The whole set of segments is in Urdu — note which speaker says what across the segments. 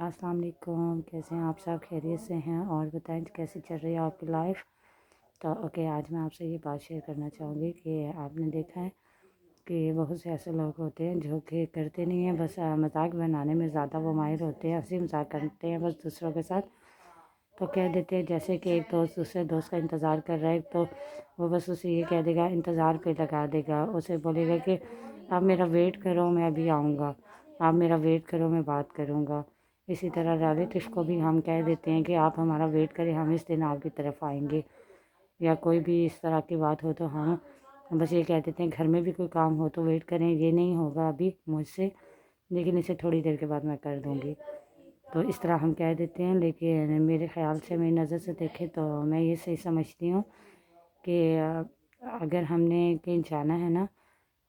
Speaker 1: السلام علیکم، کیسے ہیں آپ؟ سب خیریت سے ہیں؟ اور بتائیں کیسی چل رہی ہے آپ کی لائف؟ تو اوکے، آج میں آپ سے یہ بات شیئر کرنا چاہوں گی کہ آپ نے دیکھا ہے کہ بہت سے ایسے لوگ ہوتے ہیں جو کہ کرتے نہیں ہیں، بس مذاق بنانے میں زیادہ وہ ماہر ہوتے ہیں، ہنسی مذاق کرتے ہیں بس دوسروں کے ساتھ۔ تو کہہ دیتے ہیں جیسے کہ ایک دوست دوسرے دوست کا انتظار کر رہا ہے، تو وہ بس اسے یہ کہہ دے گا، انتظار پہ لگا دے گا، اسے بولے گا کہ آپ میرا ویٹ کرو، میں ابھی آؤں گا، آپ میرا ویٹ کرو، میں بات کروں گا۔ اسی طرح ریلیٹیو کو بھی ہم کہہ دیتے ہیں کہ آپ ہمارا ویٹ کریں، ہم اس دن آپ کی طرف آئیں گے، یا کوئی بھی اس طرح کی بات ہو تو ہم بس یہ کہہ دیتے ہیں گھر میں بھی کوئی کام ہو تو ویٹ کریں، یہ نہیں ہوگا ابھی مجھ سے، لیکن اسے تھوڑی دیر کے بعد میں کر دوں گی۔ تو اس طرح ہم کہہ دیتے ہیں، لیکن میرے خیال سے، میری نظر سے دیکھیں تو میں یہ صحیح سمجھتی ہوں کہ اگر ہم نے کہیں جانا ہے نا،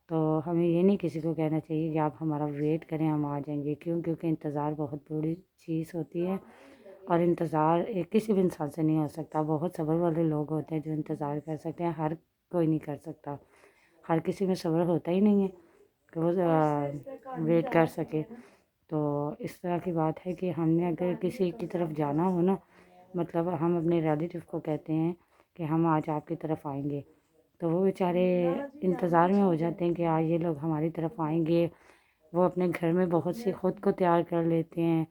Speaker 1: تو ہمیں یہ نہیں کسی کو کہنا چاہیے کہ آپ ہمارا ویٹ کریں، ہم آ جائیں گے، کیونکہ انتظار بہت بڑی چیز ہوتی ہے، اور انتظار کسی بھی انسان سے نہیں ہو سکتا۔ بہت صبر والے لوگ ہوتے ہیں جو انتظار کر سکتے ہیں، ہر کوئی نہیں کر سکتا، ہر کسی میں صبر ہوتا ہی نہیں ہے کہ وہ ویٹ کر سکے۔ تو اس طرح کی بات ہے کہ ہم نے اگر کسی کی طرف جانا ہو نا، مطلب ہم اپنے ریلیٹیو کو کہتے ہیں کہ ہم آج آپ کی طرف آئیں گے، تو وہ بیچارے انتظار میں ہو جاتے ہیں کہ آج یہ لوگ ہماری طرف آئیں گے۔ وہ اپنے گھر میں بہت سی خود کو تیار کر لیتے ہیں،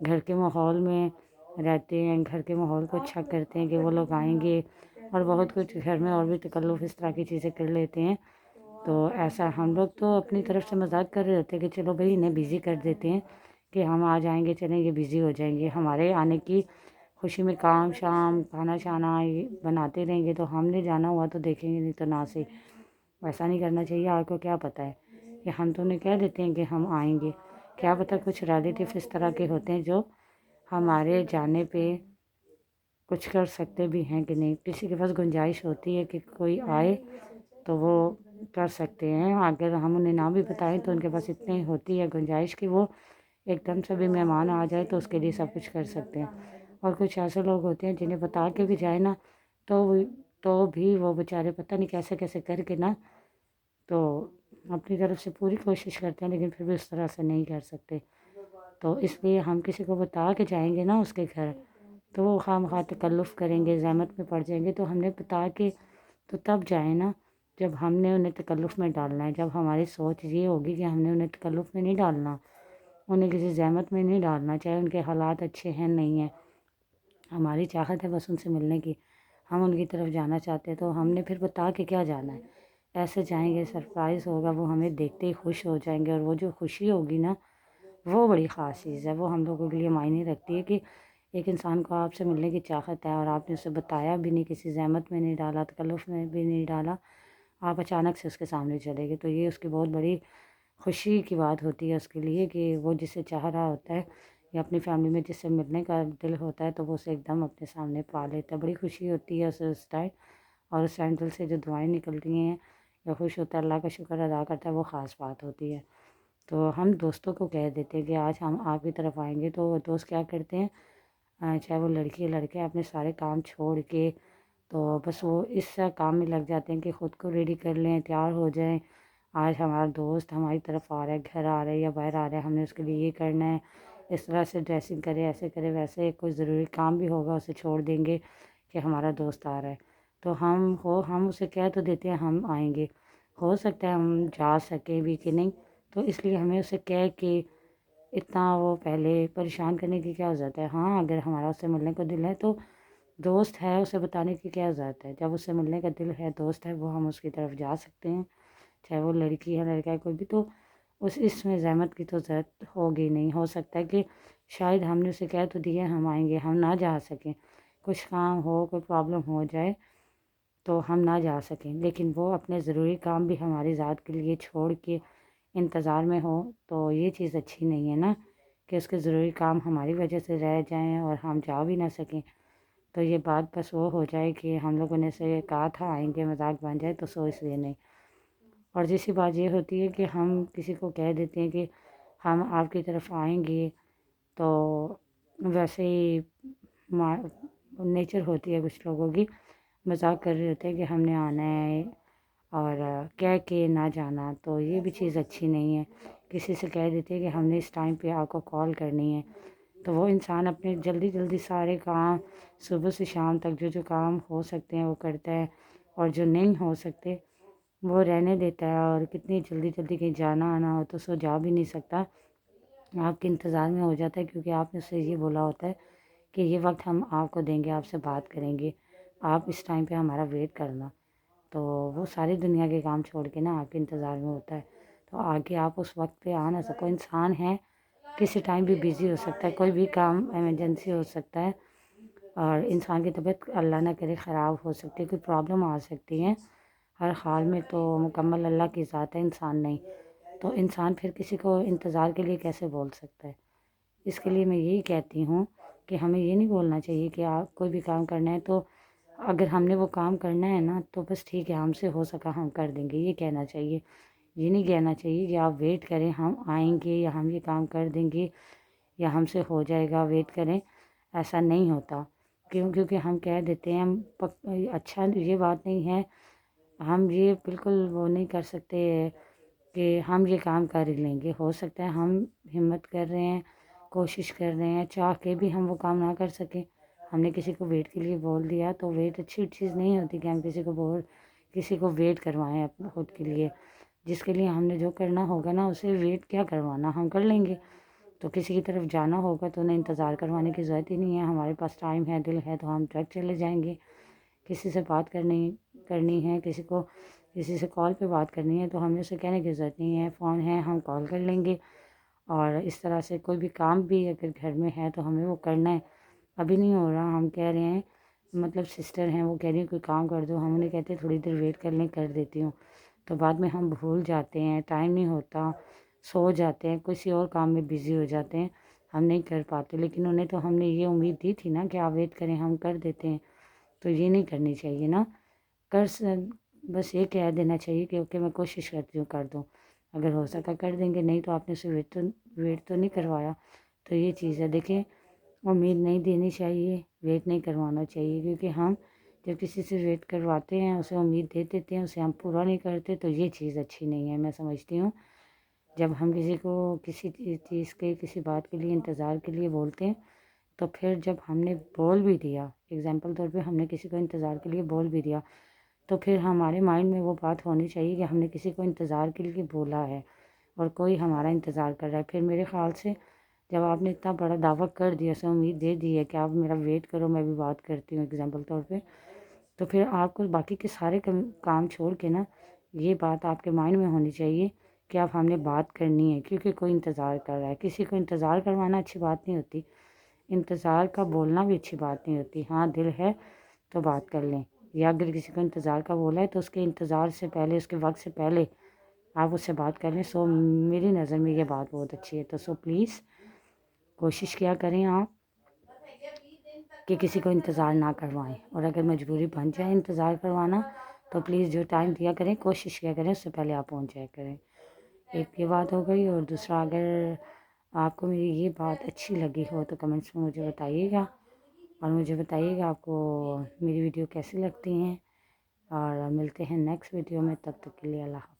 Speaker 1: گھر کے ماحول میں رہتے ہیں، گھر کے ماحول کو اچھا کرتے ہیں کہ وہ لوگ آئیں گے، اور بہت کچھ گھر میں اور بھی تکلف اس طرح کی چیزیں کر لیتے ہیں۔ تو ایسا ہم لوگ تو اپنی طرف سے مذاق کر رہے ہوتے ہیں کہ چلو بھائی انہیں بزی کر دیتے ہیں کہ ہم آ جائیں گے، چلیں یہ بزی ہو جائیں گے، ہمارے آنے کی خوشی میں کام شام کھانا شانا یہ بناتے رہیں گے، تو ہم نے جانا ہوا تو دیکھیں گے، نہیں تو نہ سے۔ ایسا نہیں کرنا چاہیے۔ آپ کو کیا پتہ ہے کہ ہم تو انہیں کہہ دیتے ہیں کہ ہم آئیں گے، کیا پتہ کچھ ریلیٹیو اس طرح کے ہوتے ہیں جو ہمارے جانے پہ کچھ کر سکتے بھی ہیں کہ نہیں، کسی کے پاس گنجائش ہوتی ہے کہ کوئی آئے تو وہ کر سکتے ہیں، اگر ہم انہیں نہ بھی بتائیں تو ان کے پاس اتنی ہوتی ہے گنجائش کہ وہ ایک دم سے بھی مہمان آ جائے تو اس کے لیے سب کچھ کر سکتے ہیں۔ اور کچھ ایسے لوگ ہوتے ہیں جنہیں بتا کے بھی جائے نا، تو بھی وہ بیچارے پتہ نہیں کیسے کیسے کر کے نا، تو اپنی طرف سے پوری کوشش کرتے ہیں، لیکن پھر بھی اس طرح سے نہیں کر سکتے۔ تو اس لیے ہم کسی کو بتا کے جائیں گے نا اس کے گھر، تو وہ خواہ تکلف کریں گے، زحمت میں پڑ جائیں گے، تو ہم نے بتا کے تو تب جائیں نا جب ہم نے انہیں تکلف میں ڈالنا ہے، جب ہماری سوچ یہ ہوگی کہ ہم نے انہیں تکلف میں نہیں ڈالنا، انہیں کسی زحمت میں نہیں ڈالنا، چاہے ان کے حالات اچھے ہیں نہیں ہیں، ہماری چاہت ہے بس ان سے ملنے کی، ہم ان کی طرف جانا چاہتے ہیں، تو ہم نے پھر بتا کے کیا جانا ہے؟ ایسے جائیں گے، سرپرائز ہوگا، وہ ہمیں دیکھتے ہی خوش ہو جائیں گے، اور وہ جو خوشی ہوگی نا وہ بڑی خاص چیز ہے، وہ ہم لوگوں کے لیے معنی رکھتی ہے کہ ایک انسان کو آپ سے ملنے کی چاہت ہے، اور آپ نے اسے بتایا بھی نہیں، کسی زحمت میں نہیں ڈالا، تکلف میں بھی نہیں ڈالا، آپ اچانک سے اس کے سامنے چلے گئے، تو یہ اس کی بہت بڑی خوشی کی بات ہوتی ہے اس کے لیے کہ وہ جسے چاہ رہا ہوتا ہے، یا اپنی فیملی میں جس سے ملنے کا دل ہوتا ہے، تو وہ اسے ایک دم اپنے سامنے پا لیتا ہے، بڑی خوشی ہوتی ہے اسے اس ٹائم، اور اس ٹائم دل سے جو دعائیں نکلتی ہیں یا خوش ہوتا ہے، اللہ کا شکر ادا کرتا ہے، وہ خاص بات ہوتی ہے۔ تو ہم دوستوں کو کہہ دیتے ہیں کہ آج ہم آپ کی طرف آئیں گے، تو وہ دوست کیا کرتے ہیں، چاہے وہ لڑکی یا لڑکے، اپنے سارے کام چھوڑ کے تو بس وہ اس کام میں لگ جاتے ہیں کہ خود کو ریڈی کر لیں، تیار ہو جائیں، آج ہمارا دوست ہماری طرف آ رہا ہے، گھر آ رہا ہے یا باہر آ رہا ہے، ہم نے اس کے لیے یہ کرنا ہے، اس طرح سے ڈریسنگ کرے، ایسے کرے، ویسے کوئی ضروری کام بھی ہوگا اسے چھوڑ دیں گے کہ ہمارا دوست آ رہا ہے، تو ہم اسے کہہ تو دیتے ہیں ہم آئیں گے، ہو سکتا ہے ہم جا سکیں بھی کہ نہیں، تو اس لیے ہمیں اسے کہہ کے اتنا وہ پہلے پریشان کرنے کی کیا ضرورت ہے؟ ہاں اگر ہمارا اس سے ملنے کو دل ہے تو دوست ہے، اسے بتانے کی کیا ضرورت ہے؟ جب اس سے ملنے کا دل ہے، دوست ہے، وہ ہم اس کی طرف جا سکتے ہیں، چاہے وہ لڑکی ہے لڑکا ہے کوئی بھی، تو اس میں زحمت کی تو ضرورت ہوگی نہیں۔ ہو سکتا ہے کہ شاید ہم نے اسے کہہ تو دیا ہم آئیں گے، ہم نہ جا سکیں، کچھ کام ہو، کوئی پرابلم ہو جائے تو ہم نہ جا سکیں، لیکن وہ اپنے ضروری کام بھی ہماری ذات کے لیے چھوڑ کے انتظار میں ہو، تو یہ چیز اچھی نہیں ہے نا کہ اس کے ضروری کام ہماری وجہ سے رہ جائیں اور ہم جا بھی نہ سکیں، تو یہ بات بس وہ ہو جائے کہ ہم لوگوں نے سے کہا تھا آئیں گے، مذاق بن جائے، تو سو اس لیے نہیں۔ اور دوسری بات یہ ہوتی ہے کہ ہم کسی کو کہہ دیتے ہیں کہ ہم آپ کی طرف آئیں گے، تو ویسے ہی نیچر ہوتی ہے کچھ لوگوں کی، مذاق کر رہے ہوتے ہیں کہ ہم نے آنا ہے اور کہہ کے نہ جانا، تو یہ بھی چیز اچھی نہیں ہے۔ کسی سے کہہ دیتے ہیں کہ ہم نے اس ٹائم پہ آپ کو کال کرنی ہے، تو وہ انسان اپنے جلدی جلدی سارے کام صبح سے شام تک جو کام ہو سکتے ہیں وہ کرتا ہے، اور جو نہیں ہو سکتے وہ رہنے دیتا ہے، اور کتنی جلدی جلدی کہیں جانا آنا ہو تو سو جا بھی نہیں سکتا، آپ کے انتظار میں ہو جاتا ہے، کیونکہ آپ نے اسے یہ بولا ہوتا ہے کہ یہ وقت ہم آپ کو دیں گے، آپ سے بات کریں گے، آپ اس ٹائم پہ ہمارا ویٹ کرنا۔ تو وہ ساری دنیا کے کام چھوڑ کے نا آپ کے انتظار میں ہوتا ہے، تو آگے آپ اس وقت پہ آ نہ سکو۔ انسان ہے کسی ٹائم بھی بیزی ہو سکتا ہے، کوئی بھی کام ایمرجنسی ہو سکتا ہے، اور انسان کی طبیعت اللہ نہ کرے خراب ہو سکتی ہے، کوئی پرابلم آ سکتی ہے، ہر حال میں تو مکمل اللہ کی ذات ہے، انسان نہیں۔ تو انسان پھر کسی کو انتظار کے لیے کیسے بول سکتا ہے؟ اس کے لیے میں یہی کہتی ہوں کہ ہمیں یہ نہیں بولنا چاہیے کہ آپ کوئی بھی کام کرنا ہے تو اگر ہم نے وہ کام کرنا ہے نا تو بس ٹھیک ہے، ہم سے ہو سکا ہم کر دیں گے، یہ کہنا چاہیے۔ یہ نہیں کہنا چاہیے کہ آپ ویٹ کریں، ہم آئیں گے یا ہم یہ کام کر دیں گے یا ہم سے ہو جائے گا، ویٹ کریں۔ ایسا نہیں ہوتا، کیونکہ ہم کہہ دیتے ہیں اچھا یہ بات نہیں ہے، ہم یہ بالکل وہ نہیں کر سکتے کہ ہم یہ کام کر ہی لیں گے۔ ہو سکتا ہے ہم ہمت کر رہے ہیں، کوشش کر رہے ہیں، چاہ کے بھی ہم وہ کام نہ کر سکیں۔ ہم نے کسی کو ویٹ کے لیے بول دیا تو ویٹ اچھی چیز نہیں ہوتی کہ ہم کسی کو ویٹ کروائیں اپنے خود کے لیے۔ جس کے لیے ہم نے جو کرنا ہوگا نا اسے ویٹ کیا کروانا، ہم کر لیں گے۔ تو کسی کی طرف جانا ہوگا تو انہیں انتظار کروانے کی ضرورت ہی نہیں ہے، ہمارے پاس ٹائم ہے، دل ہے تو ہم ڈائریکٹ چلے جائیں گے۔ کسی سے بات کرنی ہے، کسی سے کال پہ بات کرنی ہے تو ہمیں اسے کہنے کی ضرورت نہیں ہے، فون ہے ہم کال کر لیں گے۔ اور اس طرح سے کوئی بھی کام بھی اگر گھر میں ہے تو ہمیں وہ کرنا ہے۔ ابھی نہیں ہو رہا، ہم کہہ رہے ہیں، مطلب سسٹر ہیں وہ کہہ رہی ہیں کوئی کام کر دو، ہم انہیں کہتے ہیں تھوڑی دیر ویٹ کر لیں، کر دیتی ہوں، تو بعد میں ہم بھول جاتے ہیں، ٹائم نہیں ہوتا، سو جاتے ہیں، کسی اور کام میں بزی ہو جاتے ہیں، ہم نہیں کر پاتے۔ لیکن انہیں تو ہم نے یہ امید دی تھی نا کہ آپ ویٹ کریں، ہم کر دیتے ہیں، تو یہ نہیں کرنی چاہیے نا۔ بس یہ کہہ دینا چاہیے کہ اوکے میں کوشش کرتی ہوں کر دوں، اگر ہو سکا کر دیں گے، نہیں تو آپ نے اسے ویٹ تو نہیں کروایا۔ تو یہ چیز ہے، دیکھیں امید نہیں دینی چاہیے، ویٹ نہیں کروانا چاہیے، کیونکہ ہم جب کسی سے ویٹ کرواتے ہیں، اسے امید دے دیتے ہیں، اسے ہم پورا نہیں کرتے، تو یہ چیز اچھی نہیں ہے۔ میں سمجھتی ہوں جب ہم کسی کو کسی چیز کے کسی بات کے لیے انتظار کے لیے بولتے ہیں تو پھر جب ہم نے بول بھی دیا، اگزامپل طور پہ ہم نے کسی کو انتظار کے لیے بول بھی دیا، تو پھر ہمارے مائنڈ میں وہ بات ہونی چاہیے کہ ہم نے کسی کو انتظار کے لیے بولا ہے اور کوئی ہمارا انتظار کر رہا ہے۔ پھر میرے خیال سے جب آپ نے اتنا بڑا دعویٰ کر دیا، اسے امید دے دی ہے کہ آپ میرا ویٹ کرو، میں بھی بات کرتی ہوں اگزامپل طور پہ، تو پھر آپ کو باقی کے سارے کام چھوڑ کے نا یہ بات آپ کے مائنڈ میں ہونی چاہیے کہ اب ہم نے بات کرنی ہے، کیونکہ کوئی انتظار کر رہا ہے۔ کسی کو انتظار کروانا اچھی بات نہیں ہوتی، انتظار کا بولنا بھی اچھی بات نہیں ہوتی۔ ہاں دل ہے تو بات کر لیں، یا اگر کسی کو انتظار کا بولا ہے تو اس کے انتظار سے پہلے، اس کے وقت سے پہلے آپ اس سے بات کر لیں۔ سو میری نظر میں یہ بات بہت اچھی ہے، تو سو پلیز کوشش کیا کریں آپ کہ کسی کو انتظار نہ کروائیں، اور اگر مجبوری بن جائے انتظار کروانا تو پلیز جو ٹائم دیا کریں کوشش کیا کریں اس سے پہلے آپ پہنچ جایا کریں۔ ایک یہ بات ہو گئی، اور دوسرا اگر آپ کو میری یہ بات اچھی لگی ہو تو کمنٹس میں مجھے بتائیے گا، اور مجھے بتائیے گا آپ کو میری ویڈیو کیسی لگتی ہیں، اور ملتے ہیں نیکسٹ ویڈیو میں، تب تک کے لیے اللہ حافظ۔